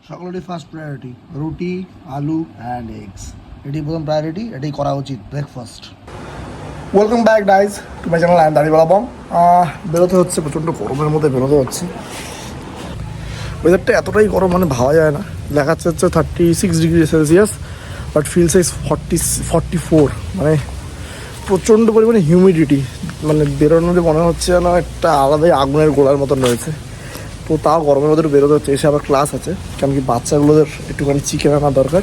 সকলেরই first priority রুটি, আলু অ্যান্ড এগস। এটি প্রথম প্রায়োরিটি, এটাই করা উচিত breakfast. Welcome back guys to my channel. আমি দাঁড়িয়ে বলাবম। বেরোতে হচ্ছে, প্রচণ্ড গরমের মধ্যে বেরোতে হচ্ছে। ওয়েদারটা এতটাই গরম মানে ভাবা যায় না। দেখাচ্ছে হচ্ছে 36°C, বাট ফিলস ইজ 44। মানে প্রচণ্ড পরিমাণে হিউমিডিটি, মানে বেরোনোর মনে হচ্ছে যেন একটা আলাদাই আগুনের গোলার মতন রয়েছে। তো তাও গরমের মধ্যে বেরোতে হচ্ছে। এসে আবার ক্লাস আছে, কারণ কি বাচ্চাগুলোদের একটুখানি চিকেন আনা দরকার,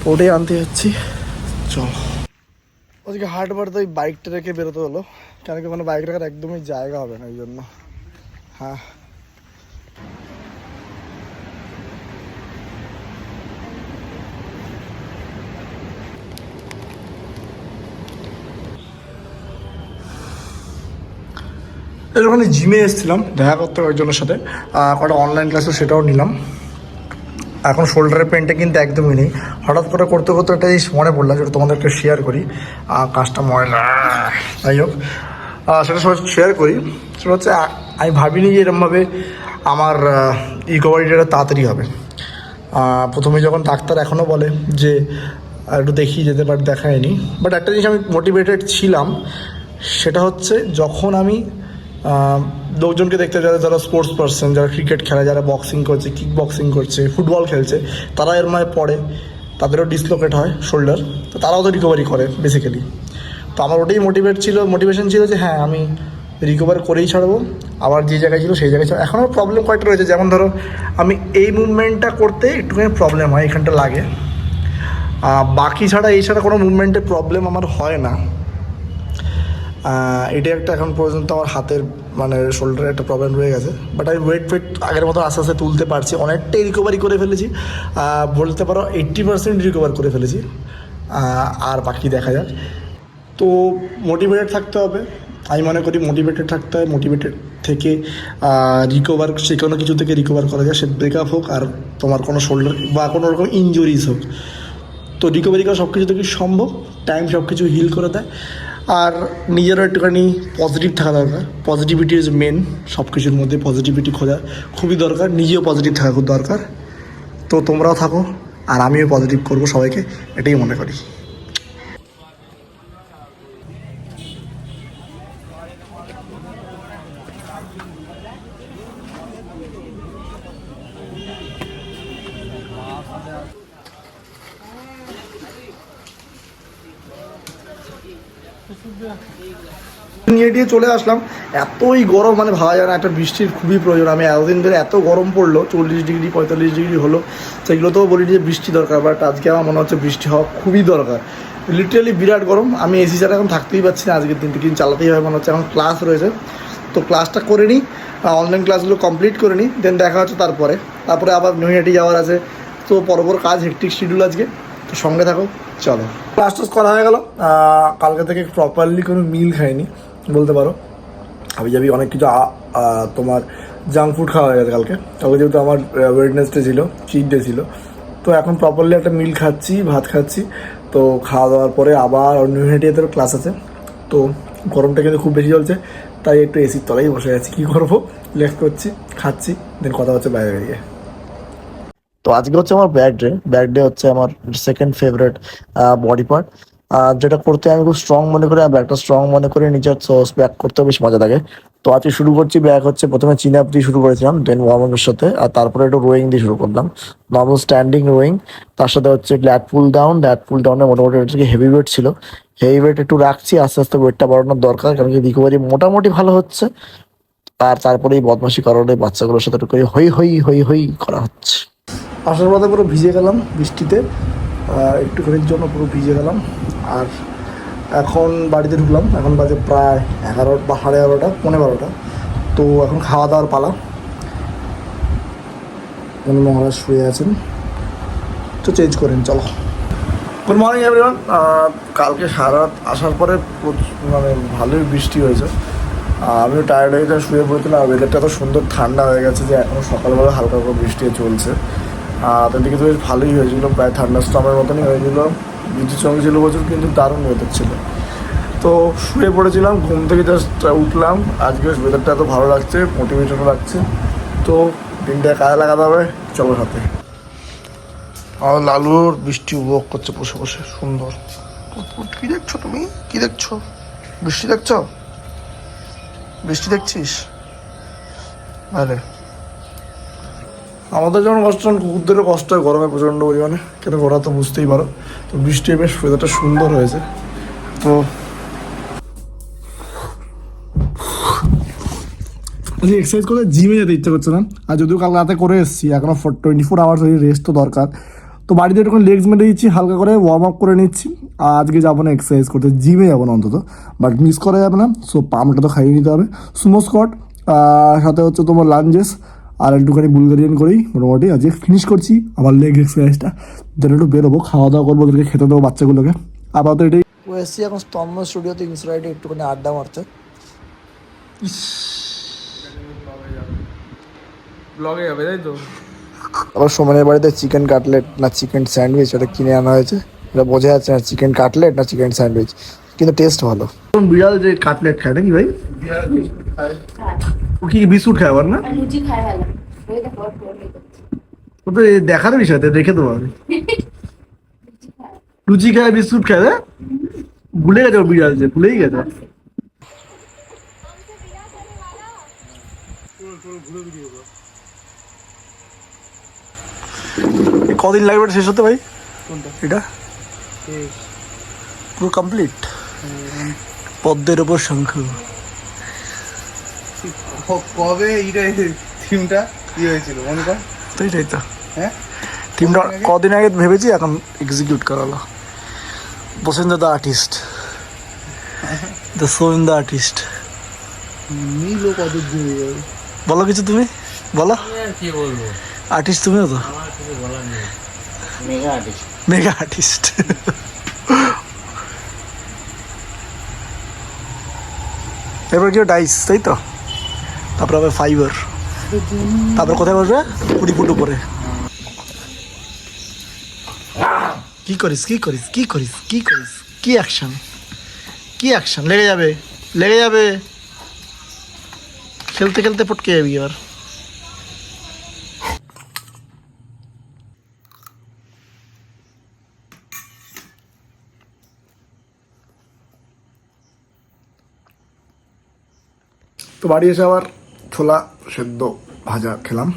তো ওটাই আনতে যাচ্ছি। চলো, ওদিকে হাট বাড়তে ওই বাইকটা রেখে বেরোতে হলো, কেন কি মানে বাইক রাখার একদমই জায়গা হবে না, এই জন্য। হ্যাঁ, এর ওখানে জিমে এসেছিলাম দেখা করতে একজনের সাথে, কটা অনলাইন ক্লাসও সেটাও নিলাম। এখন শোল্ডারের পেনটা কিন্তু একদমই নেই। হঠাৎ করে করতে করতে একটা জিনিস মনে পড়লাম, যেটা তোমাদেরকে শেয়ার করি। কাজটা ময়লা, যাই হোক সেটা সবাই শেয়ার করি। সেটা হচ্ছে আমি ভাবিনি যে এরকমভাবে আমার রিকভারিটা তাড়াতাড়ি হবে। প্রথমে যখন ডাক্তার এখনও বলে যে একটু দেখিয়ে যেতে পারে, দেখায়নি। বাট একটা জিনিস আমি মোটিভেটেড ছিলাম, সেটা হচ্ছে যখন আমি লোকজনকে দেখতে, যারা স্পোর্টস পার্সন, যারা ক্রিকেট খেলে, যারা বক্সিং করছে, কিক বক্সিং করছে, ফুটবল খেলছে, তারা এর মাঝে পড়ে, তাদেরও ডিসলোকেট হয় শোল্ডার, তো তারাও তো রিকভারি করে বেসিক্যালি। তো আমার ওটাই মোটিভেশন ছিল যে হ্যাঁ, আমি রিকভার করেই ছাড়বো। আবার যে জায়গায় ছিল সেই জায়গায় ছাড়বো। এখনও প্রবলেম কয়েকটা রয়েছে, যেমন ধরো আমি এই মুভমেন্টটা করতে একটুখানি প্রবলেম হয়, এখানটা লাগে। বাকি ছাড়া এই ছাড়া কোনো মুভমেন্টের প্রবলেম আমার হয় না। এটা একটা এখন পর্যন্ত আমার হাতের মানে শোল্ডারে একটা প্রবলেম রয়ে গেছে। বাট আমি ওয়েট আগের মতো আস্তে আস্তে তুলতে পারছি, অনেকটাই রিকভারি করে ফেলেছি। বলতে পারো 80% রিকভার করে ফেলেছি। আর বাকি দেখা যাক। তো মোটিভেটেড থাকতে হবে, আমি মনে করি মোটিভেটেড থাকতে হয়। মোটিভেটেড থেকে রিকভার, সে কোনো কিছু থেকে রিকভার করা যায়, সে ব্রেকআপ হোক আর তোমার কোনো শোল্ডার বা কোনো রকম ইনজুরিজ হোক। তো রিকভারি করা সব কিছু থেকে সম্ভব, টাইম সব কিছু হিল করে দেয়। আর নিজেরও একটুখানি পজিটিভ থাকা দরকার। পজিটিভিটি ইজ মেন, সব কিছুর মধ্যে পজিটিভিটি খোঁজা খুবই দরকার। নিজেও পজিটিভ থাকা খুব দরকার। তো তোমরাও থাকো, আর আমিও পজিটিভ করবো সবাইকে, এটাই মনে করি। নিয়ে দিয়ে চলে আসলাম। এতই গরম মানে ভাবা যায় না, একটা বৃষ্টির খুবই প্রয়োজন। আমি এতদিন ধরে এত গরম পড়লো, 40°, 45° হলো, সেগুলোতেও বলি যে বৃষ্টি দরকার। বাট আজকে আমার মনে হচ্ছে বৃষ্টি হওয়া খুবই দরকার। লিটারালি বিরাট গরম। আমি এসি ছাড়া এখন থাকতেই পারছি না আজকের দিনটি, কিন্তু চালাতেই হয় মনে হচ্ছে। এখন ক্লাস রয়েছে, তো ক্লাসটা করে নিই, অনলাইন ক্লাসগুলো কমপ্লিট করে নিই, দেন দেখা হচ্ছে তারপরে আবার নৈহাটি যাওয়ার আছে। তো পরপর কাজ, হেক্টিক শিডিউল আজকে, তো সঙ্গে থাকো। চলো, ক্লাস টাস করা হয়ে গেল। কালকে থেকে প্রপারলি কোনো মিল খাইনি বলতে পারো। যাবি অনেক কিছু তোমার জাঙ্ক ফুড খাওয়া হয়ে গেছে কালকে। যেহেতু আমার ওয়েডনেসডে ছিল, চিট ডে ছিল, তো এখন প্রপারলি একটা মিল খাচ্ছি, ভাত খাচ্ছি। তো খাওয়া দাওয়ার পরে আবার ইউনিভার্সিটিতে ক্লাস আছে। তো গরমটা কিন্তু খুব বেশি চলছে, তাই একটু এসির তলায় বসে আছি। কী করবো, রিল্যাক্স করছি, খাচ্ছি, দেন কথা হচ্ছে বাইরে বেরিয়ে। তো আজকে হচ্ছে আমার ব্যাক ডে হচ্ছে আমার সেকেন্ড ফেভারিট বডি পার্ট, যেটা করতে আমি খুব স্ট্রং মনে করি। আর ব্যাকটা স্ট্রং মনে করে নিজের সোর্স ব্যাক করতেও বেশ মজা লাগে। তো আজকে শুরু করছি ব্যাক হচ্ছে, প্রথমে চিন আপ দিয়ে শুরু করেছিলাম, দেন ওয়ার্ম আপের সাথে, আর তারপরে একটু রোয়িং দিয়ে শুরু করলাম, নর্মাল স্ট্যান্ডিং রোয়িং। তার সাথে হচ্ছে ল্যাট পুল ডাউনে মোটামুটি হচ্ছে হেভি ওয়েট ছিল, হেভি ওয়েট একটু রাখছি, আস্তে আস্তে ওয়েটটা বাড়ানোর দরকার, কারণ কি রিকভারি মোটামুটি ভালো হচ্ছে। আর তারপরে এই বদমাশি কারণে বাচ্চাগুলোর সাথে একটু করে হই হই হই হই করা হচ্ছে। আসার পথে পুরো ভিজে গেলাম বৃষ্টিতে, একটুখানির জন্য পুরো ভিজে গেলাম। আর এখন বাড়িতে ঢুকলাম, এখন বাজে প্রায় 11 বা 11:30, 11:45। তো এখন খাওয়া দাওয়ার পালা। মহারাজ শুয়ে আছেন, তো চেঞ্জ করেন, চলো। Good morning everyone. কালকে সারা রাত আসার পরে মানে ভালোই বৃষ্টি হয়েছে। আমিও টায়ার্ড হয়ে যায়, শুয়ে পড়েছিলাম। আর ওয়েদারটা এত সুন্দর ঠান্ডা হয়ে গেছে যে এখনও সকালবেলা হালকা হালকা বৃষ্টি চলছে। তার দিকে তো বেশ ভালোই হয়েছিল, প্রায় থান্ডার স্টর্মের মতনই হয়েছিল, বিদ্যুৎ সঙ্গে ছিল প্রচুর, কিন্তু দারুণ ওয়েদার ছিল। তো শুয়ে পড়েছিলাম, ঘুম থেকে জাস্ট উঠলাম। আজকে ওয়েদারটা এত ভালো লাগছে, মোটিভেশনও লাগছে। তো দিনটা কাজে লাগাতে হবে, চলো সাথে। আর লালুর বৃষ্টি উপভোগ করছে বসে বসে, সুন্দর। কি দেখছো তুমি? কি দেখছো? বৃষ্টি দেখছো? বৃষ্টি দেখছিস? আরে আমাদের যেমন কষ্ট, কুকুরদেরও কষ্ট হয় গরমে প্রচণ্ড পরিমাণে, কেন ওরা তো বুঝতেই পারো। তো বৃষ্টি বেশ ওয়েদারটা সুন্দর হয়েছে। তো এক্সারসাইজ করে জিমে যেতে ইচ্ছা করছে না, আর যদিও কাল রাতে করে এসেছি, এখনও 24 আওয়ার্স রেস্ট তো দরকার। তো বাড়িতে একটু লেগস মেরে দিচ্ছি, হালকা করে ওয়ার্ম আপ করে নিচ্ছি। আর আজকে যাবো না এক্সারসাইজ করতে, জিমে যাবো না অন্তত, বাট মিস করা যাবে না। সো পাম্পটা তো খাইয়ে নিতে হবে। সুমো স্কোয়াট সাথে হচ্ছে তোমার লাঞ্জেস, আর একটুখানি বুলগেরিয়ান করেই মোটামুটি আজকে ফিনিশ করছি আমার লেগ এক্সারসাইজটা। দেন একটু বেরোবো, খাওয়া দাওয়া করবো, ওদেরকে খেতে দেবো বাচ্চাগুলোকে। আপাতত এটাই এসছি এখন স্তম্ভ স্টুডিওতে ইনসাইডে একটুখানি আড্ডা মারতে। ব্লগে যাবে তাই তো? আবার সোমানের বাড়িতে চিকেন কাটলেট না চিকেন স্যান্ডউইচ ওটা কিনে আনা হয়েছে, এটা বোঝা যাচ্ছে না চিকেন কাটলেট না চিকেন স্যান্ডউইচ, কিন্তু টেস্ট ভালো। বিড়াল যে কাটলেট খায় নাকি ভাই? ও কি বিস্কুট খায় আবার না? ও তো দেখার বিষয়, তো রেখে দেবো আমি। লুচি খায় বিস্কুট খায় না? ভুলে গেছে ও বিড়াল, যে ভুলেই গেছে। কদিন লাগবে এটা শেষ হতে ভাই? এটা পুরো কমপ্লিট। পদ্মের ওপর শঙ্খ। কবে এইটা থিমটা কি হয়েছিল মনে কর? তো এটাই তো হ্যাঁ, থিমটা কদিন আগে ভেবেছি, এখন এক্সিকিউট করালো। বসেন্দ্র দ্য আর্টিস্ট, দ্য সোইন দ্য আর্টিস্ট। মিলো কত দূরে যাবে? বলো কিছু তুমি, বলো। কি বলবো, আর্টিস্ট তুমিও তো, আমার কিছু বলার নেই। Mega artist, mega artist. এরপর কি ডাইস, তাই তো? তারপর আবার ফাইবার, তারপর কোথায় বসবে? 20 ফুট উপরে। কি করিস কি করিস কি করিস কি করিস? কি অ্যাকশন, কি অ্যাকশন? লেগে যাবে, লেগে যাবে, খেলতে খেলতে পটকে যাবি এবার। তো বাড়ি এসে আবার ছোলা সেদ্ধ ভাজা খেলাম।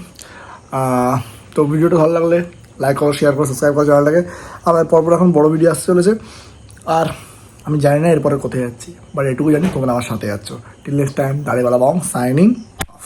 তো ভিডিওটা ভালো লাগলে লাইক করো, শেয়ার করো, সাবস্ক্রাইব করো চ্যানেলটাকে। আমার পরপর এখন বড় ভিডিও আসতে চলেছে, আর আমি জানি না এরপরে কোথায় যাচ্ছি, বাট এটুকু জানি তোমরা আমার সাথে যাচ্ছ। টিল নেক্সট টাইম, দাড়িওয়ালা বং সাইনিং অফ।